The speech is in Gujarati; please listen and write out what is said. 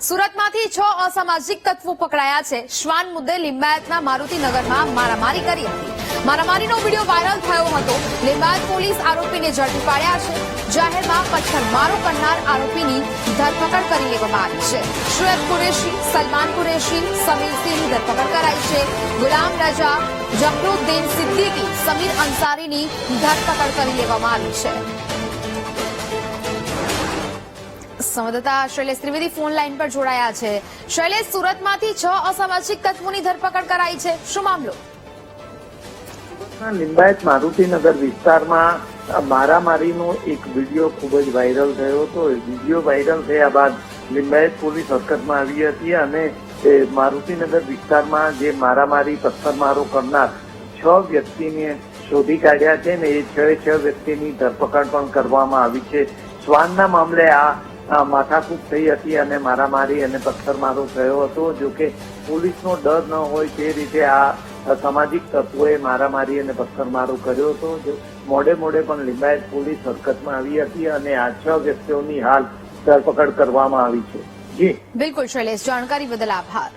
સુરતમાંથી 6 અસામાજિક તત્વો પકડાયા છે। શ્વાન મુદ્દે લિંબાયતના મારુતિનગરમાં મારામારી કરી હતી। મારામારીનો વિડીયો વાયરલ થયો હતો। લિંબાયત પોલીસ આરોપીને ઝડપી પાડ્યા છે। જાહેરમાં પથ્થરમારો કરનાર આરોપીની ધરપકડ કરી લેવામાં આવી છે। શુએબ કુરેશી, સલમાન કુરેશી, સમીર સિંહની ધરપકડ કરાઈ છે। ગુલામ રજા, જફરુદ્દીન સિદ્દીકી, સમીર અંસારીની ધરપકડ કરી લેવામાં આવી છે। સંવાદદાતા શૈલેષ ત્રિવેદી ફોન લાઈન પર જોડાયા છે। શૈલેષ, સુરતમાંથી 6 અસામાજિક તત્વોની ધરપકડ કરાઈ છે, શું મામલો? લિંબાયત મારુતિનગર વિસ્તારમાં મારામારીનો એક વિડીયો ખૂબ જ વાયરલ થયો હતો। વિડીયો વાયરલ થયા બાદ લિંબાયત પોલીસ હરકતમાં આવી હતી અને મારુતિનગર વિસ્તારમાં જે મારામારી પથ્થરમારો કરનાર 6 વ્યક્તિને શોધી કાઢ્યા છે ને એ 6 વ્યક્તિની ધરપકડ પણ કરવામાં આવી છે। શ્વાનના મામલે આ માથાકૂટ થઈ હતી અને મારામારી અને પથ્થરમારો થયો હતો। જોકે પોલીસનો ડર ન હોય તે રીતે આ સામાજિક તત્વોએ મારામારી અને પથ્થરમારો કર્યો હતો। મોડે પણ લિંબાયત પોલીસ હરકતમાં આવી હતી અને આ 6 વ્યક્તિઓની હાલ ધરપકડ કરવામાં આવી છે। જી બિલકુલ શૈલેષ, જાણકારી બદલ આભાર।